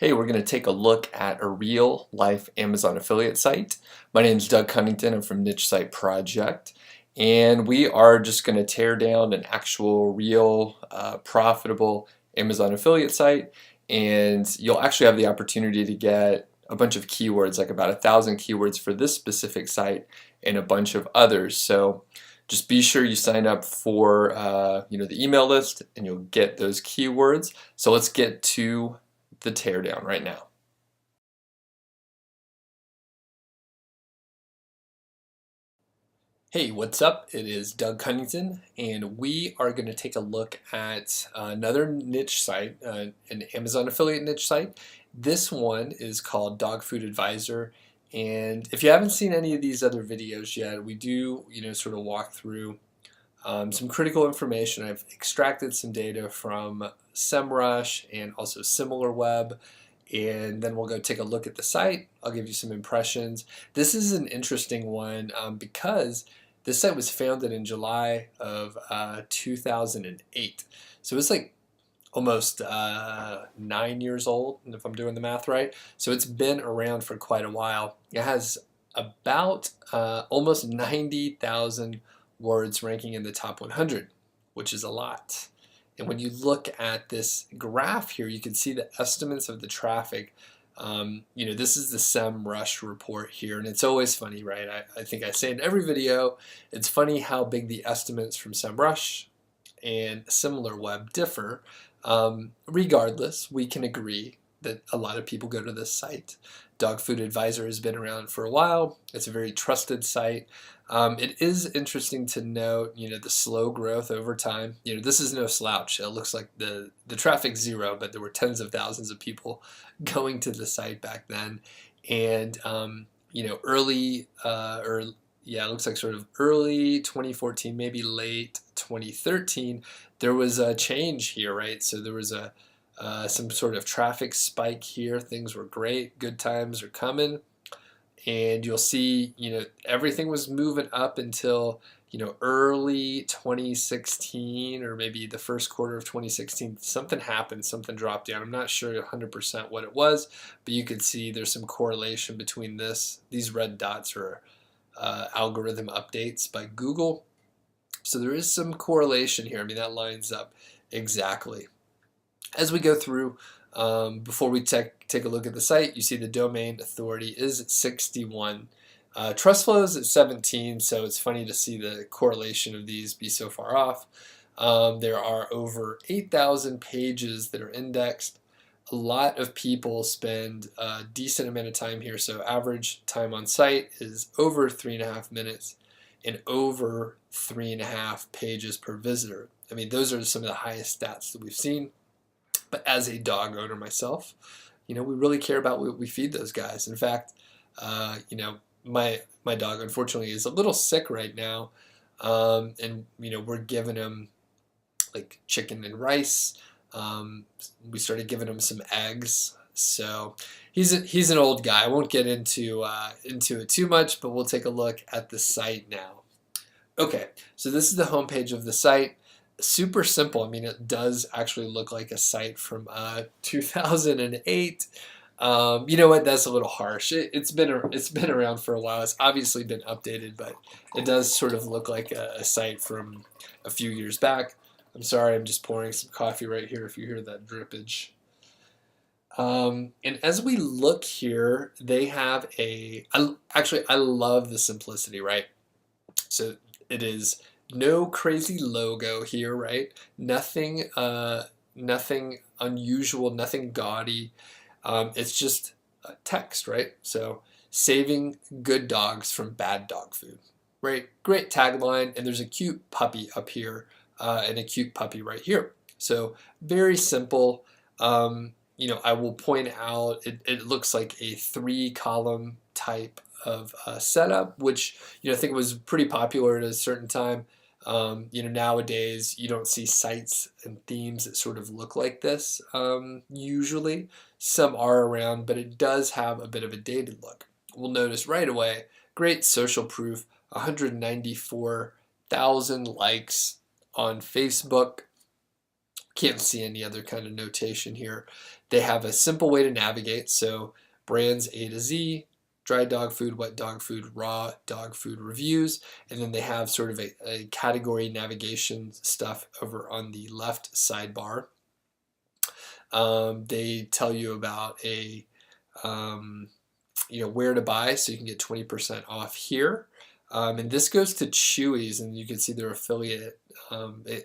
Hey, we're going to take a look at a real life Amazon affiliate site. My name is Doug Cunnington. I'm from Niche Site Project, and we are just going to tear down an actual real profitable Amazon affiliate site, and you'll actually have the opportunity to get a bunch of keywords, like about 1,000 keywords for this specific site and a bunch of others. So just be sure you sign up for the email list and you'll get those keywords. So let's get to the teardown right now. Hey, what's up? It is Doug Cunnington, and we are going to take a look at another niche site, an Amazon affiliate niche site. This one is called Dog Food Advisor, and if you haven't seen any of these other videos yet, we do, sort of walk through some critical information. I've extracted some data from SEMrush and also SimilarWeb, and then we'll go take a look at the site. I'll give you some impressions. This is an interesting one because this site was founded in July of 2008. So it's like almost 9 years old, if I'm doing the math right. So it's been around for quite a while. It has about almost 90,000 words ranking in the top 100, which is a lot. And when you look at this graph here, you can see the estimates of the traffic. This is the SEMrush report here, and it's always funny, right? I think I say in every video, it's funny how big the estimates from SEMrush and SimilarWeb differ. Regardless, we can agree that a lot of people go to this site. Dog Food Advisor has been around for a while. It's a very trusted site. It is interesting to note, the slow growth over time. This is no slouch. It looks like the traffic's zero, but there were tens of thousands of people going to the site back then. And, early, or yeah, it looks like sort of early 2014, maybe late 2013, there was a change here, right? So there was some sort of traffic spike here. Things were great. Good times are coming. And you'll see, everything was moving up until, early 2016 or maybe the first quarter of 2016. Something happened, something dropped down. I'm not sure 100% what it was, but you can see there's some correlation between this. These red dots are algorithm updates by Google. So there is some correlation here. I mean, that lines up exactly. As we go through, before we take a look at the site, you see the domain authority is at 61. TrustFlow is at 17, so it's funny to see the correlation of these be so far off. There are over 8,000 pages that are indexed. A lot of people spend a decent amount of time here, so average time on site is over 3.5 minutes and over 3.5 pages per visitor. I mean, those are some of the highest stats that we've seen. But as a dog owner myself, we really care about what we feed those guys. In fact, my dog unfortunately is a little sick right now, and we're giving him like chicken and rice. We started giving him some eggs. So he's an old guy. I won't get into it too much, but we'll take a look at the site now. Okay, so this is the homepage of the site. Super simple. I mean, it does actually look like a site from 2008. You know what? That's a little harsh. It's been around for a while. It's obviously been updated, but it does sort of look like a site from a few years back. I'm sorry, I'm just pouring some coffee right here if you hear that drippage. And as we look here, they have I love the simplicity, right? So it is no crazy logo here, right? Nothing unusual, nothing gaudy. It's just text, right? So saving good dogs from bad dog food, right? Great tagline, and there's a cute puppy up here and a cute puppy right here. So very simple. I will point out it looks like a 3-column type of setup, which I think was pretty popular at a certain time. Nowadays you don't see sites and themes that sort of look like this. Usually, some are around, but it does have a bit of a dated look. We'll notice right away. Great social proof. 194,000 likes on Facebook. Can't see any other kind of notation here. They have a simple way to navigate. So brands A to Z, dry dog food, wet dog food, raw dog food reviews, and then they have sort of a category navigation stuff over on the left sidebar. They tell you about where to buy, so you can get 20% off here. And this goes to Chewy's, and you can see their affiliate.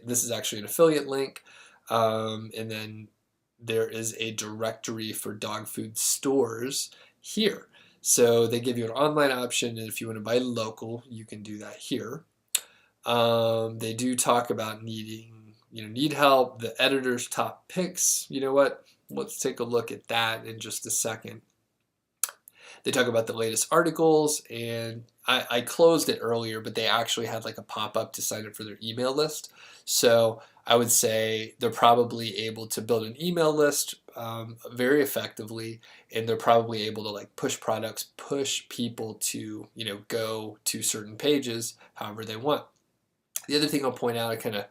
This is actually an affiliate link. And then there is a directory for dog food stores here. So they give you an online option, and if you want to buy local, you can do that here. They do talk about need help, the editor's top picks. You know what? Let's take a look at that in just a second. They talk about the latest articles, and I closed it earlier, but they actually had like a pop-up to sign up for their email list. So I would say they're probably able to build an email list very effectively, and they're probably able to like push products, push people to go to certain pages however they want. The other thing I'll point out, I kind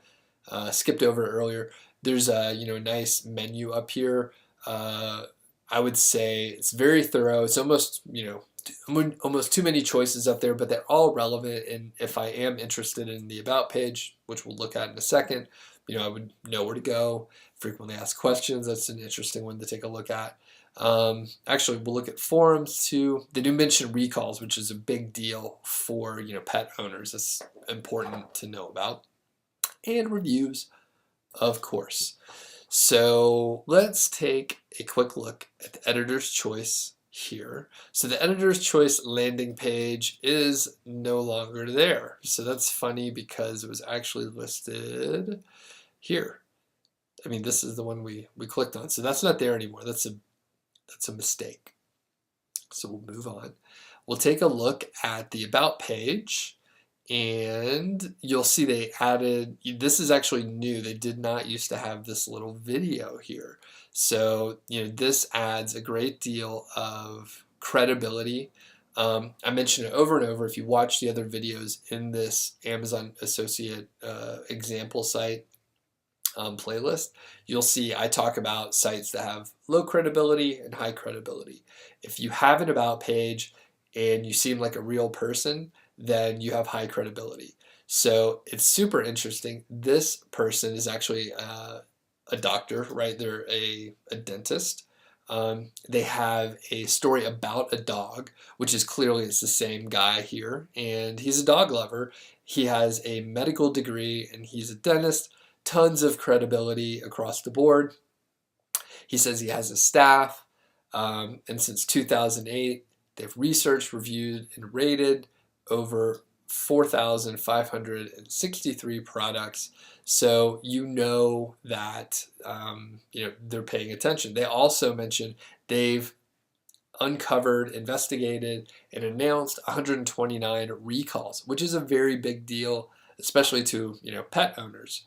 of skipped over earlier. There's a nice menu up here. I would say it's very thorough. It's almost almost too many choices up there, but they're all relevant. And if I am interested in the About page, which we'll look at in a second, I would know where to go. Frequently asked questions, that's an interesting one to take a look at. Actually, we'll look at forums too. They do mention recalls, which is a big deal for pet owners. It's important to know about. And reviews, of course. So let's take a quick look at the editor's choice here. So the editor's choice landing page is no longer there. So that's funny because it was actually listed here. I mean, this is the one we clicked on. So that's not there anymore. That's a mistake. So we'll move on. We'll take a look at the About page. And you'll see they added, this is actually new. They did not used to have this little video here. So, this adds a great deal of credibility. I mentioned it over and over. If you watch the other videos in this Amazon Associate example site playlist, you'll see I talk about sites that have low credibility and high credibility. If you have an About page and you seem like a real person, then you have high credibility. So it's super interesting. This person is actually a doctor, right? They're a dentist. They have a story about a dog, which is clearly it's the same guy here, and he's a dog lover. He has a medical degree and he's a dentist. Tons of credibility across the board. He says he has a staff, and since 2008, they've researched, reviewed, and rated over 4,563 products. So that they're paying attention. They also mentioned they've uncovered, investigated, and announced 129 recalls, which is a very big deal, especially to pet owners.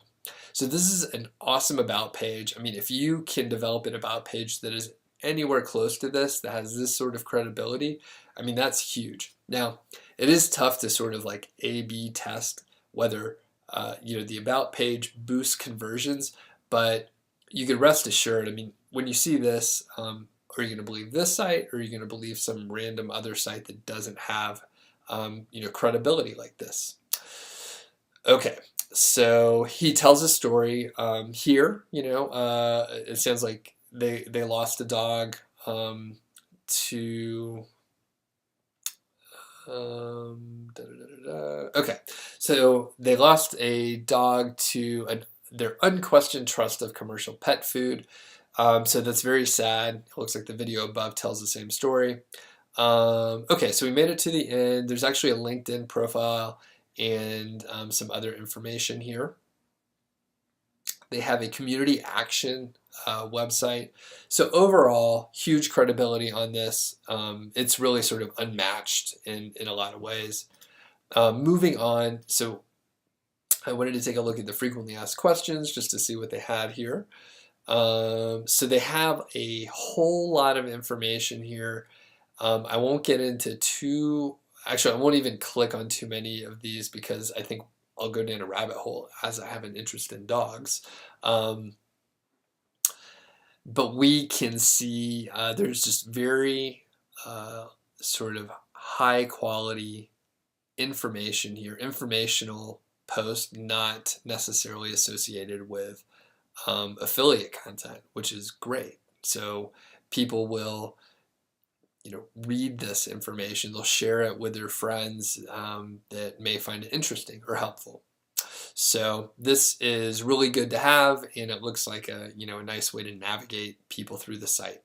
So this is an awesome About page. I mean, if you can develop an About page that is anywhere close to this, that has this sort of credibility, I mean, that's huge. Now, it is tough to sort of like A/B test whether the About page boosts conversions, but you can rest assured. I mean, when you see this, are you going to believe this site, or are you going to believe some random other site that doesn't have credibility like this? Okay, so he tells a story here. It sounds like they lost a dog to. Okay, so they lost a dog to their unquestioned trust of commercial pet food. So that's very sad. It looks like the video above tells the same story. Okay, so we made it to the end. There's actually a LinkedIn profile and some other information here. They have a community action website. So overall, huge credibility on this. It's really sort of unmatched in a lot of ways. Moving on, so I wanted to take a look at the frequently asked questions just to see what they had here. So they have a whole lot of information here. I won't get into actually I won't even click on too many of these because I think I'll go down a rabbit hole as I have an interest in dogs. but we can see there's just very sort of high quality information here, informational post, not necessarily associated with affiliate content, which is great. So people will, read this information. They'll share it with their friends that may find it interesting or helpful. So this is really good to have, and it looks like a nice way to navigate people through the site.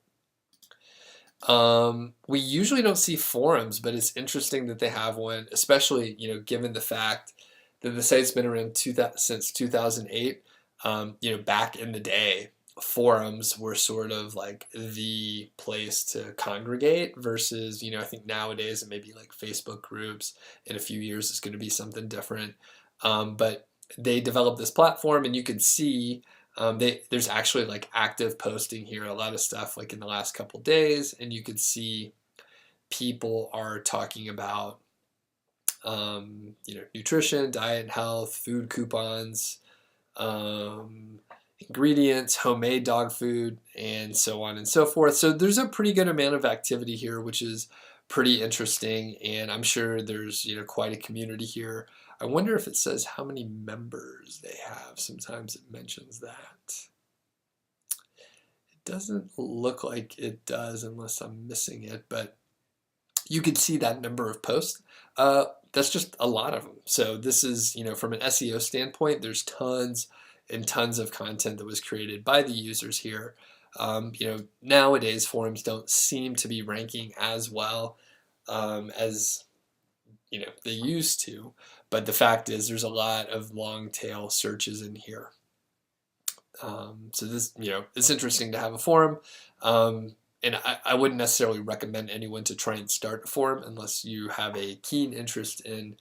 We usually don't see forums, but it's interesting that they have one, especially given the fact that the site's been around since 2008. Back in the day, forums were sort of like the place to congregate versus, I think nowadays it may be like Facebook groups. In a few years, it's going to be something different. But they developed this platform, and you can see there's actually like active posting here, a lot of stuff like in the last couple days, and you can see people are talking about nutrition, diet and health, food coupons, ingredients, homemade dog food, and so on and so forth. So there's a pretty good amount of activity here, which is pretty interesting, and I'm sure there's quite a community here. I wonder if it says how many members they have. Sometimes it mentions that. It doesn't look like it does unless I'm missing it, but you can see that number of posts. That's just a lot of them. So this is, from an SEO standpoint, there's tons and tons of content that was created by the users here. Nowadays forums don't seem to be ranking as well as they used to, but the fact is there's a lot of long tail searches in here. So this, it's interesting to have a forum. And I wouldn't necessarily recommend anyone to try and start a forum unless you have a keen interest in,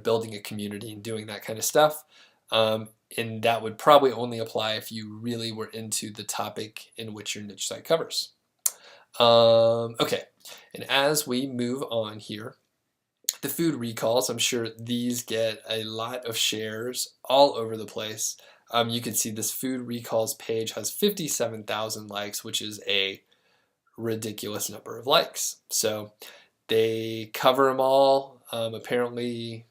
building a community and doing that kind of stuff. And that would probably only apply if you really were into the topic in which your niche site covers. Okay, and as we move on here, the food recalls, I'm sure these get a lot of shares all over the place. You can see this food recalls page has 57,000 likes, which is a ridiculous number of likes. So they cover them all. Apparently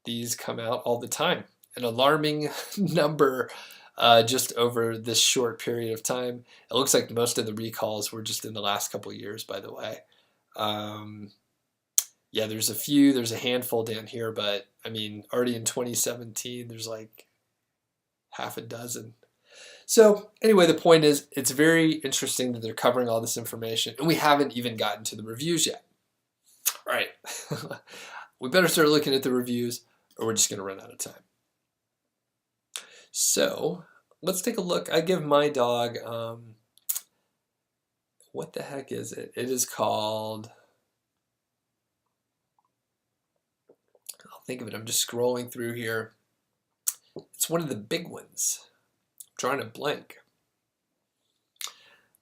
these come out all the time. An alarming number just over this short period of time. It looks like most of the recalls were just in the last couple of years, by the way. Yeah, there's a handful down here, but I mean, already in 2017, there's like half a dozen. So anyway, the point is, it's very interesting that they're covering all this information, and we haven't even gotten to the reviews yet. All right, we better start looking at the reviews, or we're just going to run out of time. So let's take a look. I give my dog, what the heck is it? It is called, I'll think of it. I'm just scrolling through here. It's one of the big ones. Drawing a blank.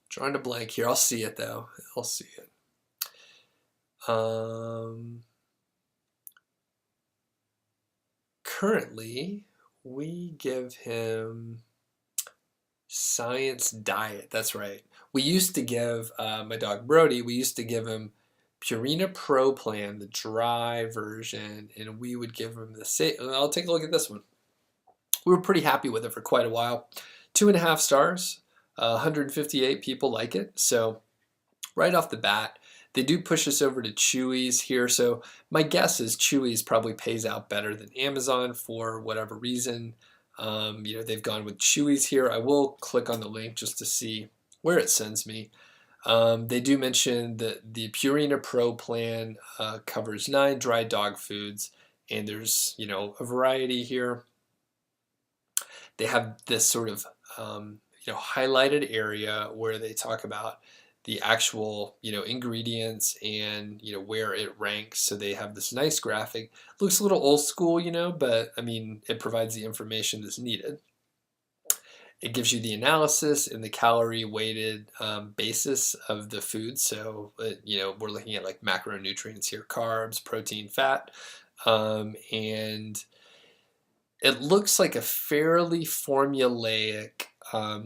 Drawing a blank here. I'll see it though. I'll see it. Currently, we give him Science Diet. That's right. We used to give my dog Brody. We used to give him Purina Pro Plan, the dry version, and we would give him the. I'll take a look at this one. We were pretty happy with it for quite a while. 2.5 stars, 158 people like it. So right off the bat, they do push us over to Chewy's here. So my guess is Chewy's probably pays out better than Amazon for whatever reason. They've gone with Chewy's here. I will click on the link just to see where it sends me. They do mention that the Purina Pro Plan covers 9 dry dog foods, and there's a variety here. They have this sort of highlighted area where they talk about the actual ingredients and where it ranks. So they have this nice graphic. Looks a little old school, but I mean it provides the information that's needed. It gives you the analysis and the calorie weighted basis of the food. So we're looking at like macronutrients here: carbs, protein, fat, and it looks like a fairly formulaic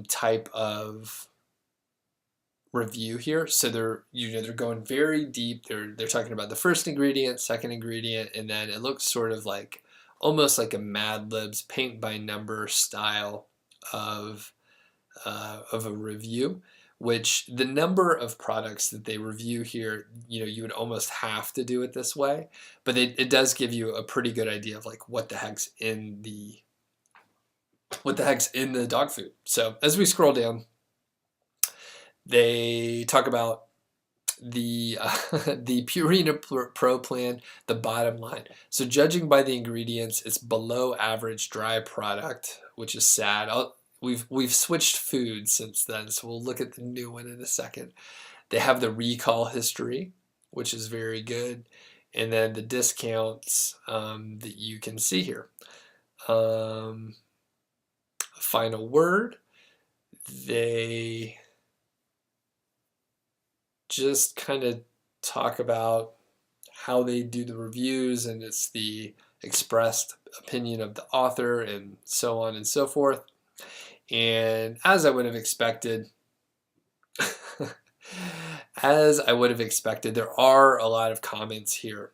type of review here. So they're going very deep. They're talking about the first ingredient, second ingredient, and then it looks sort of like almost like a Mad Libs paint by number style of a review. Which the number of products that they review here, you would almost have to do it this way, but it does give you a pretty good idea of like what the heck's in the dog food. So as we scroll down, they talk about the the Purina Pro plan, the bottom line. So judging by the ingredients, it's below average dry product, which is sad. We've switched food since then, so we'll look at the new one in a second. They have the recall history, which is very good, and then the discounts that you can see here. Final word, they just kind of talk about how they do the reviews, and it's the expressed opinion of the author and so on and so forth. And as I would have expected, there are a lot of comments here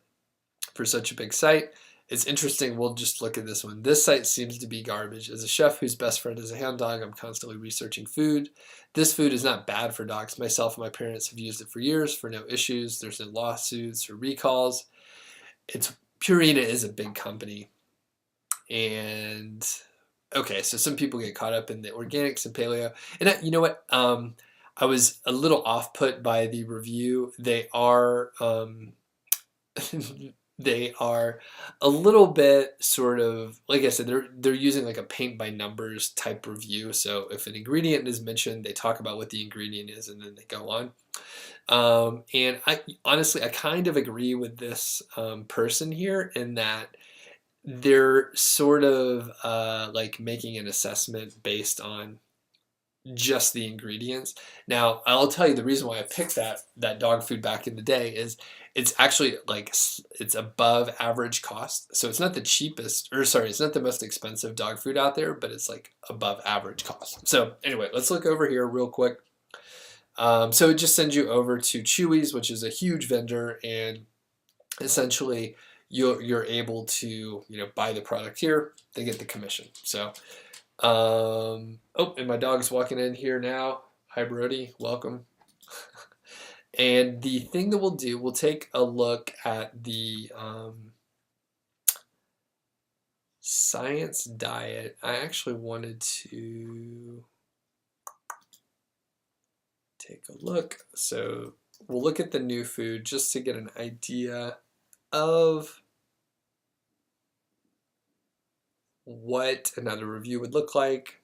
for such a big site. It's interesting. We'll just look at this one. This site seems to be garbage. As a chef whose best friend is a hound dog, I'm constantly researching food. This food is not bad for dogs. Myself and my parents have used it for years for no issues. There's no lawsuits or recalls. Purina is a big company. And okay, so some people get caught up in the organics and paleo. And you know what? I was a little off-put by the review. They are they are a little bit sort of, like I said, they're using like a paint by numbers type review. So if an ingredient is mentioned, they talk about what the ingredient is and then they go on. And I honestly kind of agree with this person here in that they're sort of like making an assessment based on just the ingredients. Now, I'll tell you the reason why I picked that dog food back in the day is it's actually like it's above average cost. So it's not the cheapest, or sorry, it's not the most expensive dog food out there, but it's like above average cost. So anyway, let's look over here real quick. So it just sends you over to Chewy's, which is a huge vendor, and essentially you're able to buy the product here. They get the commission. So oh, and my dog's walking in here now. Hi, Brody. Welcome. And the thing that we'll do, we'll take a look at the science diet. I actually wanted to take a look. So we'll look at the new food just to get an idea of what another review would look like.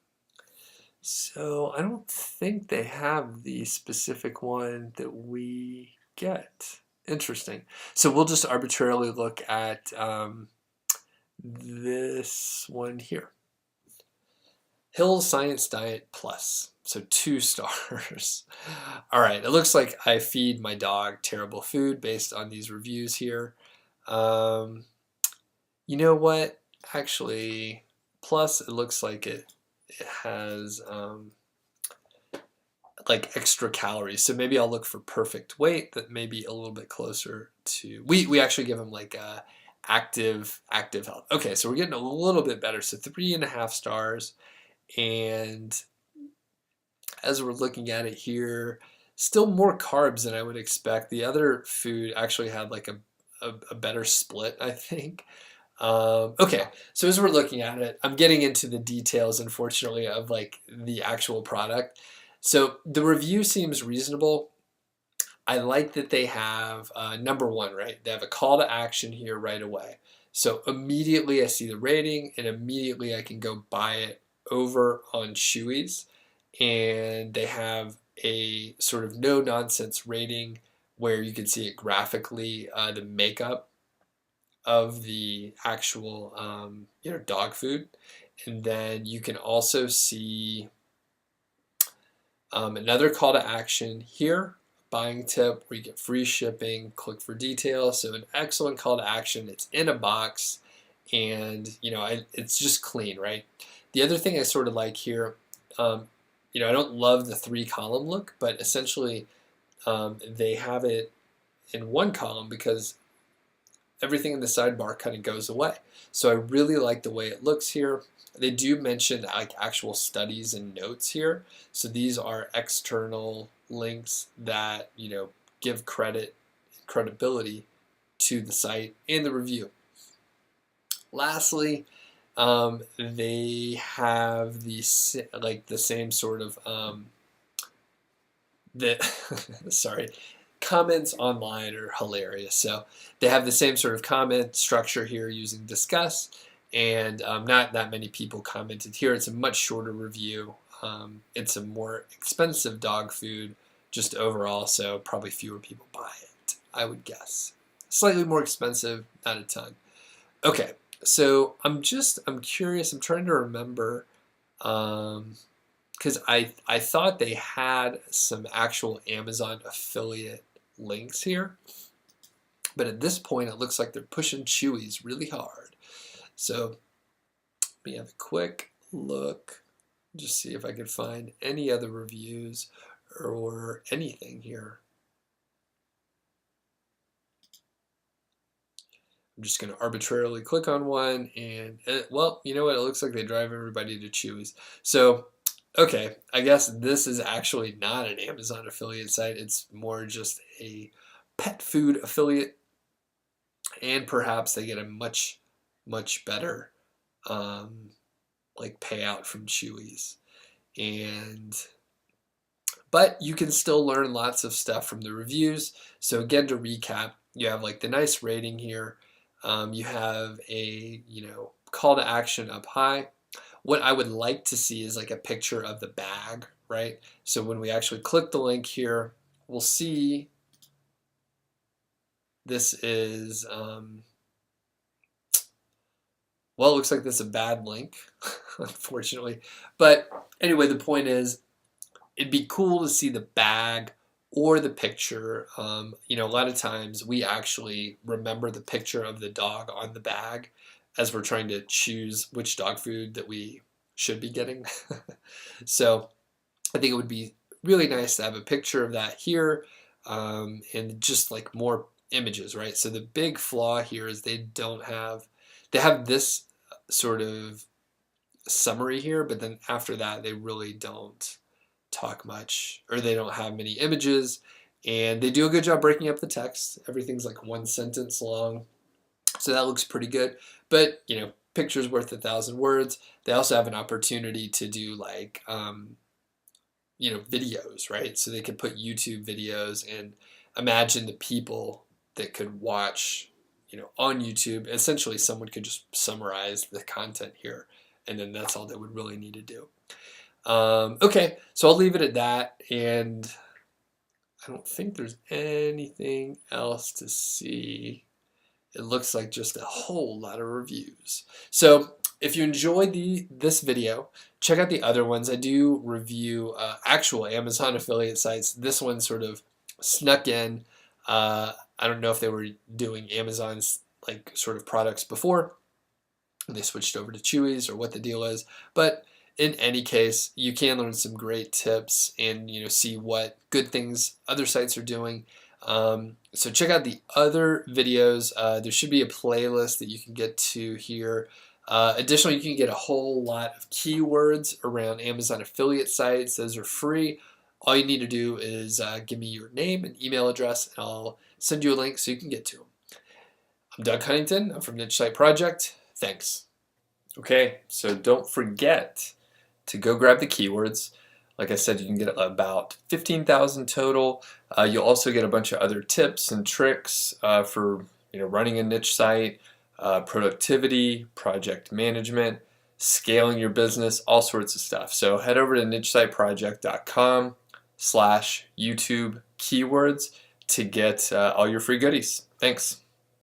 So I don't think they have the specific one that we get. Interesting. So we'll just arbitrarily look at this one here. Hill's Science Diet Plus. So 2 stars. All right, it looks like I feed my dog terrible food based on these reviews here. You know what? Actually, plus it looks like it has like extra calories. So maybe I'll look for perfect weight that may be a little bit closer to, we actually give them like active health. Okay, so we're getting a little bit better. So 3.5 stars. And as we're looking at it here, still more carbs than I would expect. The other food actually had like a better split, I think. Okay, so as we're looking at it, I'm getting into the details, unfortunately, of like the actual product. So the review seems reasonable. I like that they have number one, right? They have a call to action here right away. So immediately I see the rating and immediately I can go buy it over on Chewy's, and they have a sort of no nonsense rating where you can see it graphically, the makeup of the actual dog food, and then you can also see another call to action here, buying tip, where you get free shipping, click for details. So an excellent call to action. It's in a box, and it's just clean, right? The other thing I sort of like here, I don't love the 3-column look, but essentially they have it in one column because everything in the sidebar kind of goes away. So I really like the way it looks here. They do mention like actual studies and notes here. So these are external links that, give credibility to the site and the review. Lastly, they have the same sort of sorry, comments online are hilarious. So they have the same sort of comment structure here using discuss, and not that many people commented here. It's a much shorter review. It's a more expensive dog food just overall, so probably fewer people buy it, I would guess. Slightly more expensive, not a ton. Okay, so I'm curious. I'm trying to remember, because I thought they had some actual Amazon affiliate links here, but at this point it looks like they're pushing Chewy's really hard. So let me have a quick look, just see if I can find any other reviews or anything here. I'm just going to arbitrarily click on one, and well, you know what? It looks like they drive everybody to Chewy's. So, okay, I guess this is actually not an Amazon affiliate site. It's more just a pet food affiliate, and perhaps they get a much better like payout from Chewy's. But you can still learn lots of stuff from the reviews. So again, to recap, you have like the nice rating here. You have a call to action up high. What I would like to see is like a picture of the bag, right? So when we actually click the link here, we'll see this is well, it looks like this is a bad link, unfortunately. But anyway, the point is, it'd be cool to see the bag or the picture. A lot of times we actually remember the picture of the dog on the bag as we're trying to choose which dog food that we should be getting. So I think it would be really nice to have a picture of that here, and just like more images, right? So the big flaw here is they have this sort of summary here, but then after that they really don't talk much, or they don't have many images, and they do a good job breaking up the text. Everything's like one sentence long, so that looks pretty good. But pictures worth 1,000 words. They also have an opportunity to do like videos, right? So they could put YouTube videos, and imagine the people that could watch on YouTube. Essentially someone could just summarize the content here, and then that's all they would really need to do. Okay, so I'll leave it at that, and I don't think there's anything else to see. It looks like just a whole lot of reviews. So if you enjoyed this video, check out the other ones. I do review actual Amazon affiliate sites. This one sort of snuck in. I don't know if they were doing Amazon's like sort of products before, and they switched over to Chewy's, or what the deal is, but in any case, you can learn some great tips and see what good things other sites are doing. So check out the other videos. There should be a playlist that you can get to here. Additionally, you can get a whole lot of keywords around Amazon affiliate sites. Those are free. All you need to do is give me your name and email address, and I'll send you a link so you can get to them. I'm Doug Huntington. I'm from Niche Site Project. Thanks. Okay, so don't forget to go grab the keywords. Like I said, you can get about 15,000 total. You'll also get a bunch of other tips and tricks for running a niche site, productivity, project management, scaling your business, all sorts of stuff. So head over to nichesiteproject.com/YouTube keywords to get all your free goodies. Thanks.